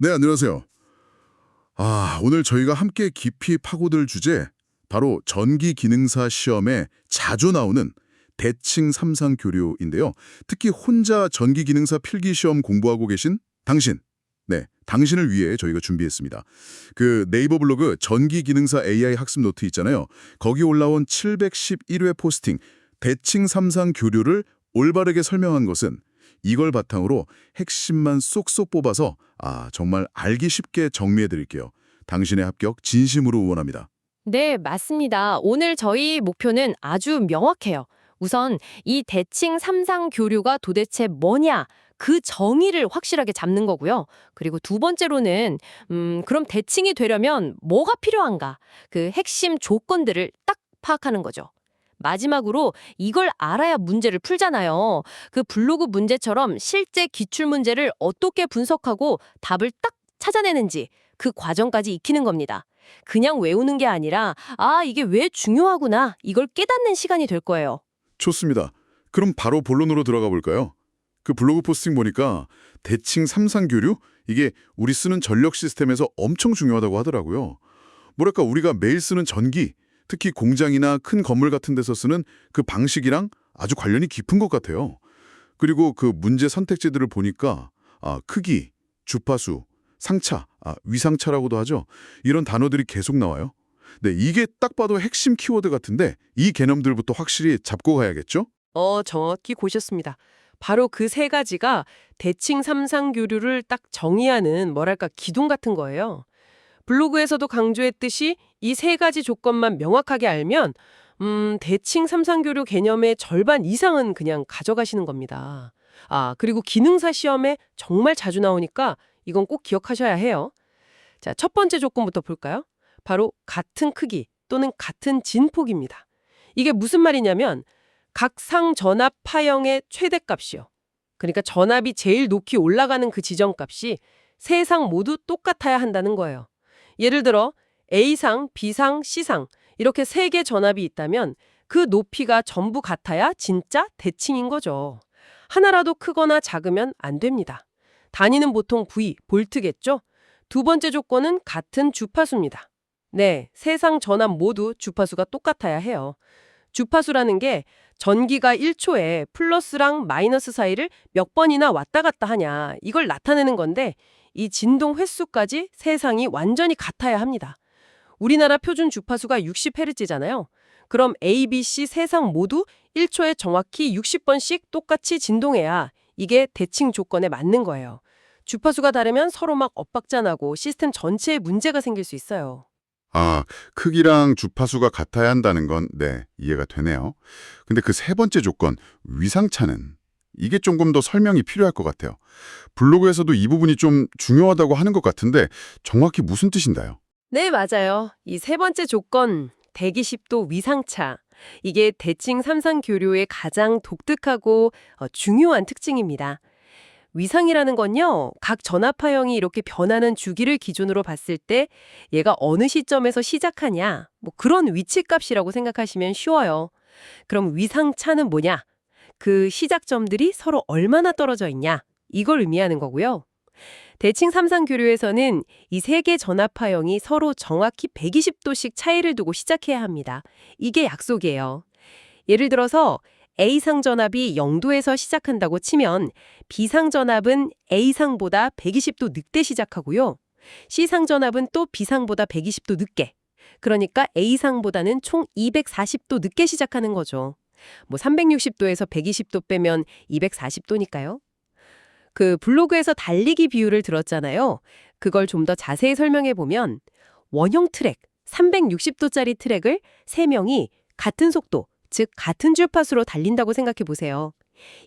네, 안녕하세요. 오늘 저희가 함께 깊이 파고들 주제, 바로 전기 기능사 시험에 자주 나오는 대칭 삼상 교류인데요. 특히 혼자 전기 기능사 필기 시험 공부하고 계신 당신, 네, 당신을 위해 저희가 준비했습니다. 그 네이버 블로그 전기 기능사 AI 학습 노트 있잖아요. 거기 올라온 711회 포스팅, 대칭 삼상 교류를 올바르게 설명한 것은 이걸 바탕으로 핵심만 쏙쏙 뽑아서 정말 알기 쉽게 정리해 드릴게요. 당신의 합격 진심으로 응원합니다. 네, 맞습니다. 오늘 저희 목표는 아주 명확해요. 우선 이 대칭 삼상 교류가 도대체 뭐냐? 그 정의를 확실하게 잡는 거고요. 그리고 두 번째로는 그럼 대칭이 되려면 뭐가 필요한가? 그 핵심 조건들을 딱 파악하는 거죠. 마지막으로 이걸 알아야 문제를 풀잖아요. 그 블로그 문제처럼 실제 기출 문제를 어떻게 분석하고 답을 딱 찾아내는지 그 과정까지 익히는 겁니다. 그냥 외우는 게 아니라 이게 왜 중요하구나 이걸 깨닫는 시간이 될 거예요. 좋습니다. 그럼 바로 본론으로 들어가 볼까요? 그 블로그 포스팅 보니까 대칭 삼상 교류? 이게 우리 쓰는 전력 시스템에서 엄청 중요하다고 하더라고요. 뭐랄까 우리가 매일 쓰는 전기, 특히 공장이나 큰 건물 같은 데서 쓰는 그 방식이랑 아주 관련이 깊은 것 같아요. 그리고 그 문제 선택지들을 보니까 크기, 주파수, 상차, 위상차라고도 하죠. 이런 단어들이 계속 나와요. 네, 이게 딱 봐도 핵심 키워드 같은데 이 개념들부터 확실히 잡고 가야겠죠? 정확히 고셨습니다. 바로 그 세 가지가 대칭 삼상 교류를 딱 정의하는 뭐랄까 기둥 같은 거예요. 블로그에서도 강조했듯이 이 세 가지 조건만 명확하게 알면 대칭 삼상 교류 개념의 절반 이상은 그냥 가져가시는 겁니다. 그리고 기능사 시험에 정말 자주 나오니까 이건 꼭 기억하셔야 해요. 자, 첫 번째 조건부터 볼까요? 바로 같은 크기 또는 같은 진폭입니다. 이게 무슨 말이냐면 각 상 전압 파형의 최대값이요. 그러니까 전압이 제일 높이 올라가는 그 지점값이 세 상 모두 똑같아야 한다는 거예요. 예를 들어 A상, B상, C상 이렇게 세 개 전압이 있다면 그 높이가 전부 같아야 진짜 대칭인 거죠. 하나라도 크거나 작으면 안 됩니다. 단위는 보통 V, 볼트겠죠? 두 번째 조건은 같은 주파수입니다. 네, 세상 전압 모두 주파수가 똑같아야 해요. 주파수라는 게 전기가 1초에 플러스랑 마이너스 사이를 몇 번이나 왔다 갔다 하냐 이걸 나타내는 건데 이 진동 횟수까지 세상이 완전히 같아야 합니다. 우리나라 표준 주파수가 60Hz잖아요. 그럼 A, B, C 세상 모두 1초에 정확히 60번씩 똑같이 진동해야 이게 대칭 조건에 맞는 거예요. 주파수가 다르면 서로 막 엇박자나고 시스템 전체에 문제가 생길 수 있어요. 크기랑 주파수가 같아야 한다는 건 네, 이해가 되네요. 근데 그 세 번째 조건, 위상차는 이게 조금 더 설명이 필요할 것 같아요. 블로그에서도 이 부분이 좀 중요하다고 하는 것 같은데 정확히 무슨 뜻인가요? 네, 맞아요. 이 세 번째 조건, 대기십도 위상차. 이게 대칭 삼상 교류의 가장 독특하고 중요한 특징입니다. 위상이라는 건요, 각 전압파형이 이렇게 변하는 주기를 기준으로 봤을 때 얘가 어느 시점에서 시작하냐, 뭐 그런 위치값이라고 생각하시면 쉬워요. 그럼 위상차는 뭐냐? 그 시작점들이 서로 얼마나 떨어져 있냐? 이걸 의미하는 거고요. 대칭 삼상 교류에서는 이 세 개 전압파형이 서로 정확히 120도씩 차이를 두고 시작해야 합니다. 이게 약속이에요. 예를 들어서 A상 전압이 0도에서 시작한다고 치면 B상 전압은 A상보다 120도 늦게 시작하고요. C상 전압은 또 B상보다 120도 늦게. 그러니까 A상보다는 총 240도 늦게 시작하는 거죠. 뭐 360도에서 120도 빼면 240도니까요. 그 블로그에서 달리기 비율을 들었잖아요. 그걸 좀 더 자세히 설명해 보면 원형 트랙, 360도짜리 트랙을 3명이 같은 속도, 즉 같은 주파수로 달린다고 생각해 보세요.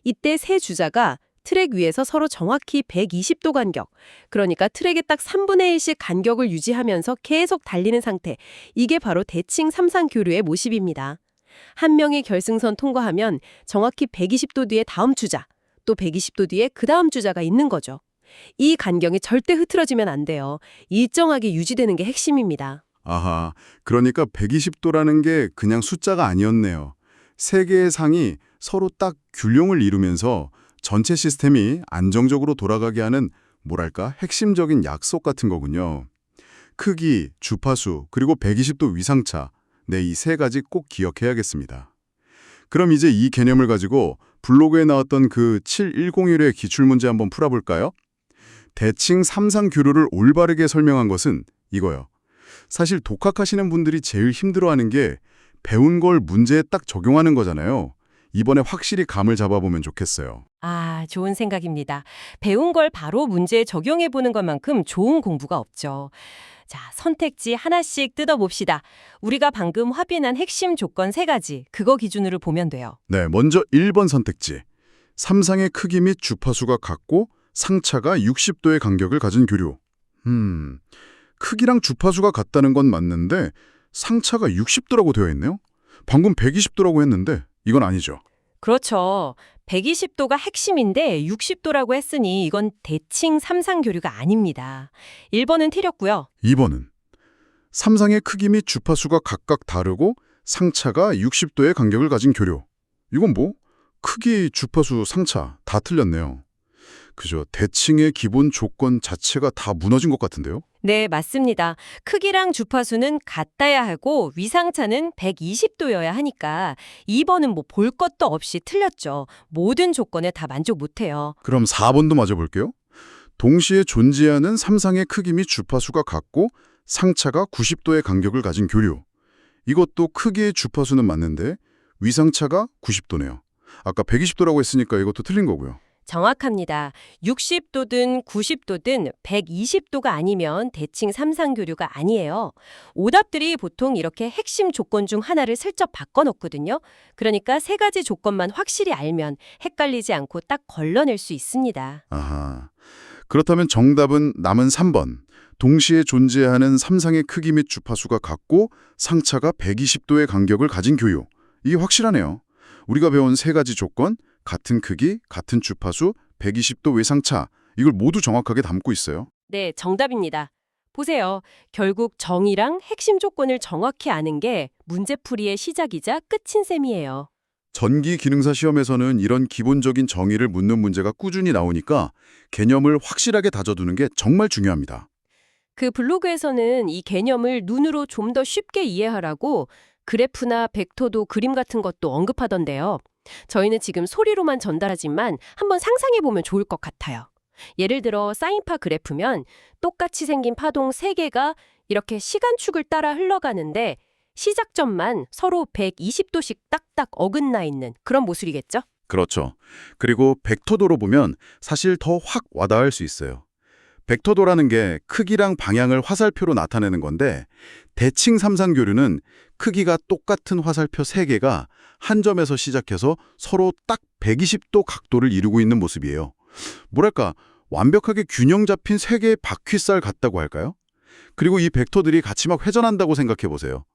이때 세 주자가 트랙 위에서 서로 정확히 120도 간격, 그러니까 트랙의 딱 3분의 1씩 간격을 유지하면서 계속 달리는 상태. 이게 바로 대칭 삼상 교류의 모습입니다. 한 명이 결승선 통과하면 정확히 120도 뒤에 다음 주자, 또 120도 뒤에 그 다음 주자가 있는 거죠. 이 간격이 절대 흐트러지면 안 돼요. 일정하게 유지되는 게 핵심입니다. 아하, 그러니까 120도라는 게 그냥 숫자가 아니었네요. 세 개의 상이 서로 딱 균형을 이루면서 전체 시스템이 안정적으로 돌아가게 하는 뭐랄까 핵심적인 약속 같은 거군요. 크기, 주파수, 그리고 120도 위상차. 네, 이 세 가지 꼭 기억해야겠습니다. 그럼 이제 이 개념을 가지고 블로그에 나왔던 그 7101의 기출문제 한번 풀어볼까요? 대칭 삼상교류를 올바르게 설명한 것은 이거요. 사실 독학하시는 분들이 제일 힘들어하는 게 배운 걸 문제에 딱 적용하는 거잖아요. 이번에 확실히 감을 잡아보면 좋겠어요. 아, 좋은 생각입니다. 배운 걸 바로 문제에 적용해 보는 것만큼 좋은 공부가 없죠. 자, 선택지 하나씩 뜯어봅시다. 우리가 방금 확인한 핵심 조건 3가지, 그거 기준으로 보면 돼요. 네, 먼저 1번 선택지. 삼상의 크기 및 주파수가 같고 상차가 60도의 간격을 가진 교류. 크기랑 주파수가 같다는 건 맞는데 상차가 60도라고 되어 있네요. 방금 120도라고 했는데 이건 아니죠. 그렇죠. 120도가 핵심인데 60도라고 했으니 이건 대칭 삼상교류가 아닙니다. 1번은 틀렸고요. 2번은 삼상의 크기 및 주파수가 각각 다르고 상차가 60도의 간격을 가진 교류. 이건 뭐? 크기, 주파수, 상차 다 틀렸네요. 그죠. 대칭의 기본 조건 자체가 다 무너진 것 같은데요. 네, 맞습니다. 크기랑 주파수는 같아야 하고 위상차는 120도여야 하니까 2번은 뭐 볼 것도 없이 틀렸죠. 모든 조건에 다 만족 못해요. 그럼 4번도 맞아볼게요. 동시에 존재하는 삼상의 크기 및 주파수가 같고 상차가 90도의 간격을 가진 교류. 이것도 크기의 주파수는 맞는데 위상차가 90도네요. 아까 120도라고 했으니까 이것도 틀린 거고요. 정확합니다. 60도든 90도든 120도가 아니면 대칭 삼상교류가 아니에요. 오답들이 보통 이렇게 핵심 조건 중 하나를 슬쩍 바꿔놓거든요. 그러니까 3가지 조건만 확실히 알면 헷갈리지 않고 딱 걸러낼 수 있습니다. 아하. 그렇다면 정답은 남은 3번. 동시에 존재하는 삼상의 크기 및 주파수가 같고 상차가 120도의 간격을 가진 교류. 이게 확실하네요. 우리가 배운 3가지 조건, 같은 크기, 같은 주파수, 120도 외상차. 이걸 모두 정확하게 담고 있어요. 네, 정답입니다. 보세요. 결국 정의랑 핵심 조건을 정확히 아는 게 문제풀이의 시작이자 끝인 셈이에요. 전기 기능사 시험에서는 이런 기본적인 정의를 묻는 문제가 꾸준히 나오니까 개념을 확실하게 다져두는 게 정말 중요합니다. 그 블로그에서는 이 개념을 눈으로 좀 더 쉽게 이해하라고 그래프나 벡터도 그림 같은 것도 언급하던데요. 저희는 지금 소리로만 전달하지만 한번 상상해보면 좋을 것 같아요. 예를 들어 사인파 그래프면 똑같이 생긴 파동 3개가 이렇게 시간축을 따라 흘러가는데 시작점만 서로 120도씩 딱딱 어긋나 있는 그런 모습이겠죠? 그렇죠. 그리고 벡터도로 보면 사실 더 확 와닿을 수 있어요. 벡터도라는 게 크기랑 방향을 화살표로 나타내는 건데 대칭 삼상교류는 크기가 똑같은 화살표 3개가 한 점에서 시작해서 서로 딱 120도 각도를 이루고 있는 모습이에요. 뭐랄까 완벽하게 균형 잡힌 3개의 바퀴살 같다고 할까요? 그리고 이 벡터들이 같이 막 회전한다고 생각해 보세요.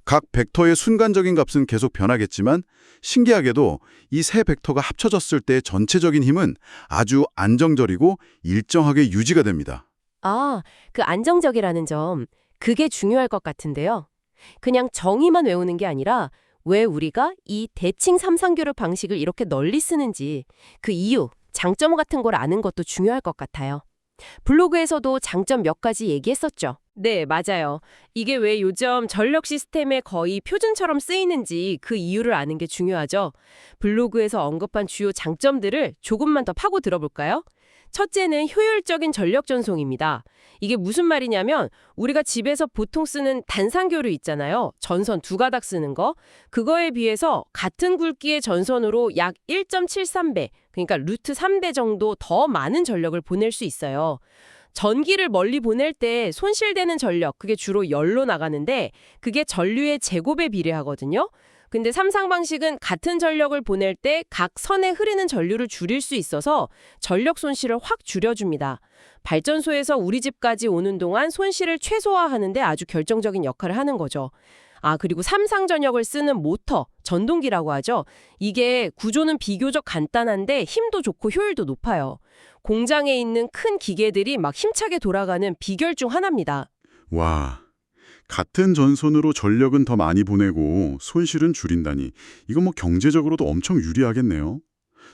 각 벡터의 순간적인 값은 계속 변하겠지만 신기하게도 이 세 벡터가 합쳐졌을 때의 전체적인 힘은 아주 안정적이고 일정하게 유지가 됩니다. 아, 그 안정적이라는 점, 그게 중요할 것 같은데요. 그냥 정의만 외우는 게 아니라 왜 우리가 이 대칭 삼상교류 방식을 이렇게 널리 쓰는지 그 이유, 장점 같은 걸 아는 것도 중요할 것 같아요. 블로그에서도 장점 몇 가지 얘기했었죠. 네, 맞아요. 이게 왜 요즘 전력 시스템에 거의 표준처럼 쓰이는지 그 이유를 아는 게 중요하죠. 블로그에서 언급한 주요 장점들을 조금만 더 파고 들어볼까요? 첫째는 효율적인 전력 전송입니다. 이게 무슨 말이냐면 우리가 집에서 보통 쓰는 단상교류 있잖아요. 전선 2가닥 쓰는 거. 그거에 비해서 같은 굵기의 전선으로 약 1.73배, 그러니까 루트 3배 정도 더 많은 전력을 보낼 수 있어요. 전기를 멀리 보낼 때 손실되는 전력, 그게 주로 열로 나가는데 그게 전류의 제곱에 비례하거든요. 근데 삼상 방식은 같은 전력을 보낼 때 각 선에 흐르는 전류를 줄일 수 있어서 전력 손실을 확 줄여줍니다. 발전소에서 우리 집까지 오는 동안 손실을 최소화하는 데 아주 결정적인 역할을 하는 거죠. 아, 그리고 삼상 전력을 쓰는 모터, 전동기라고 하죠. 이게 구조는 비교적 간단한데 힘도 좋고 효율도 높아요. 공장에 있는 큰 기계들이 막 힘차게 돌아가는 비결 중 하나입니다. 와, 같은 전선으로 전력은 더 많이 보내고 손실은 줄인다니. 이건 뭐 경제적으로도 엄청 유리하겠네요.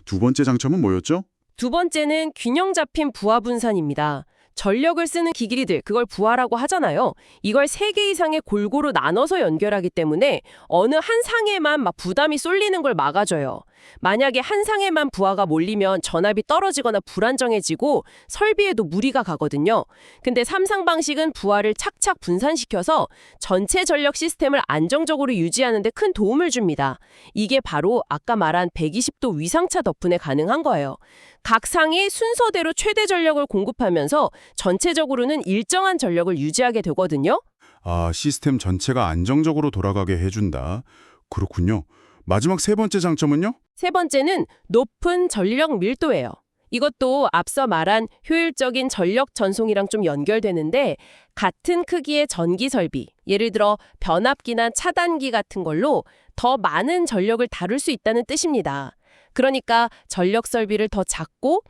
두 번째 장점은 뭐였죠? 두 번째는 균형 잡힌 부하 분산입니다. 전력을 쓰는 기기들, 그걸 부하라고 하잖아요. 이걸 3개 이상의 골고루 나눠서 연결하기 때문에 어느 한 상에만 막 부담이 쏠리는 걸 막아줘요. 만약에 한 상에만 부하가 몰리면 전압이 떨어지거나 불안정해지고 설비에도 무리가 가거든요. 근데 삼상 방식은 부하를 착착 분산시켜서 전체 전력 시스템을 안정적으로 유지하는 데 큰 도움을 줍니다. 이게 바로 아까 말한 120도 위상차 덕분에 가능한 거예요. 각 상이 순서대로 최대 전력을 공급하면서 전체적으로는 일정한 전력을 유지하게 되거든요. 아, 시스템 전체가 안정적으로 돌아가게 해준다. 그렇군요. 마지막 세 번째 장점은요? 세 번째는 높은 전력 밀도예요. 이것도 앞서 말한 효율적인 전력 전송이랑 좀 연결되는데 같은 크기의 전기 설비, 예를 들어 변압기나 차단기 같은 걸로 더 많은 전력을 다룰 수 있다는 뜻입니다. 그러니까 전력 설비를 더 작고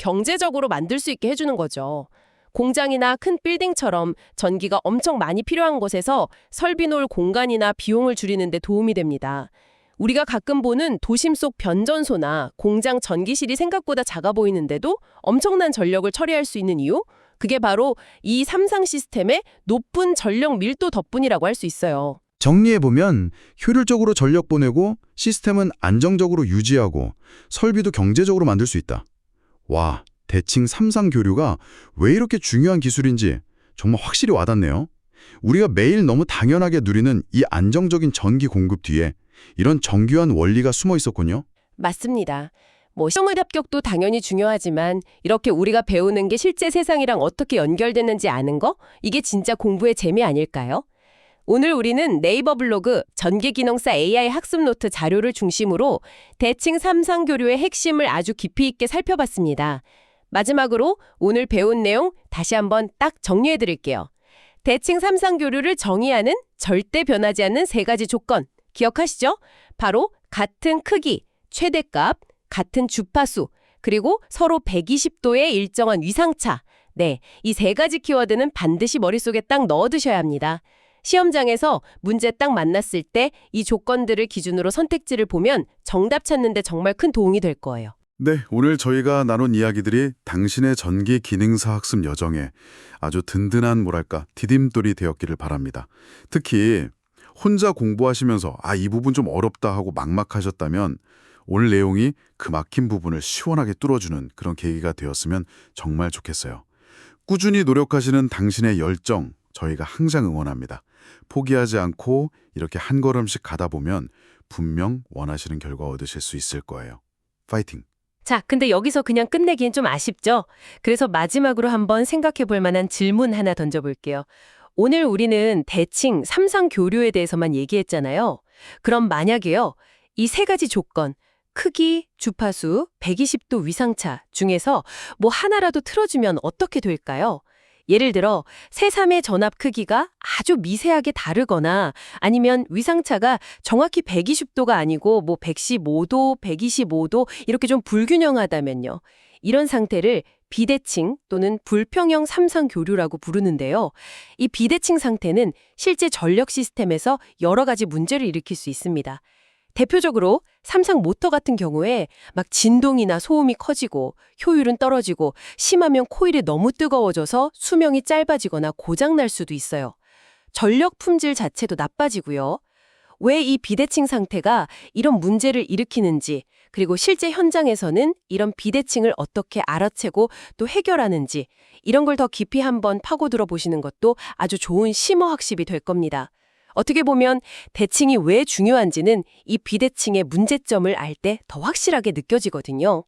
경제적으로 만들 수 있게 해주는 거죠. 공장이나 큰 빌딩처럼 전기가 엄청 많이 필요한 곳에서 설비 놓을 공간이나 비용을 줄이는 데 도움이 됩니다. 우리가 가끔 보는 도심 속 변전소나 공장 전기실이 생각보다 작아 보이는데도 엄청난 전력을 처리할 수 있는 이유? 그게 바로 이 삼상 시스템의 높은 전력 밀도 덕분이라고 할 수 있어요. 정리해보면 효율적으로 전력 보내고 시스템은 안정적으로 유지하고 설비도 경제적으로 만들 수 있다. 와, 대칭 삼상 교류가 왜 이렇게 중요한 기술인지 정말 확실히 와닿네요. 우리가 매일 너무 당연하게 누리는 이 안정적인 전기 공급 뒤에 이런 정교한 원리가 숨어 있었군요. 맞습니다. 시험의 합격도 당연히 중요하지만 이렇게 우리가 배우는 게 실제 세상이랑 어떻게 연결되는지 아는 거? 이게 진짜 공부의 재미 아닐까요? 오늘 우리는 네이버 블로그 전기기능사 AI 학습 노트 자료를 중심으로 대칭 삼상 교류의 핵심을 아주 깊이 있게 살펴봤습니다. 마지막으로 오늘 배운 내용 다시 한번 딱 정리해 드릴게요. 대칭 삼상 교류를 정의하는 절대 변하지 않는 3가지 조건 기억하시죠? 바로 같은 크기, 최대값, 같은 주파수, 그리고 서로 120도의 일정한 위상차. 네, 이 3가지 키워드는 반드시 머릿속에 딱 넣어두셔야 합니다. 시험장에서 문제 딱 만났을 때 이 조건들을 기준으로 선택지를 보면 정답 찾는 데 정말 큰 도움이 될 거예요. 네, 오늘 저희가 나눈 이야기들이 당신의 전기 기능사 학습 여정에 아주 든든한 디딤돌이 되었기를 바랍니다. 특히 혼자 공부하시면서 이 부분 좀 어렵다 하고 막막하셨다면 오늘 내용이 그 막힌 부분을 시원하게 뚫어주는 그런 계기가 되었으면 정말 좋겠어요. 꾸준히 노력하시는 당신의 열정, 저희가 항상 응원합니다. 포기하지 않고 이렇게 한 걸음씩 가다 보면 분명 원하시는 결과 얻으실 수 있을 거예요. 파이팅! 자, 근데 여기서 그냥 끝내기엔 좀 아쉽죠? 그래서 마지막으로 한번 생각해 볼 만한 질문 하나 던져볼게요. 오늘 우리는 대칭 삼상 교류에 대해서만 얘기했잖아요. 그럼 만약에요, 이 3가지 조건, 크기, 주파수, 120도 위상차 중에서 뭐 하나라도 틀어주면 어떻게 될까요? 예를 들어 새삼의 전압 크기가 아주 미세하게 다르거나 아니면 위상차가 정확히 120도가 아니고 115도, 125도 이렇게 좀 불균형하다면요. 이런 상태를 비대칭 또는 불평형 삼상 교류라고 부르는데요. 이 비대칭 상태는 실제 전력 시스템에서 여러 가지 문제를 일으킬 수 있습니다. 대표적으로 삼상 모터 같은 경우에 막 진동이나 소음이 커지고 효율은 떨어지고 심하면 코일이 너무 뜨거워져서 수명이 짧아지거나 고장날 수도 있어요. 전력 품질 자체도 나빠지고요. 왜 이 비대칭 상태가 이런 문제를 일으키는지, 그리고 실제 현장에서는 이런 비대칭을 어떻게 알아채고 또 해결하는지, 이런 걸 더 깊이 한번 파고들어 보시는 것도 아주 좋은 심화 학습이 될 겁니다. 어떻게 보면 대칭이 왜 중요한지는 이 비대칭의 문제점을 알 때 더 확실하게 느껴지거든요.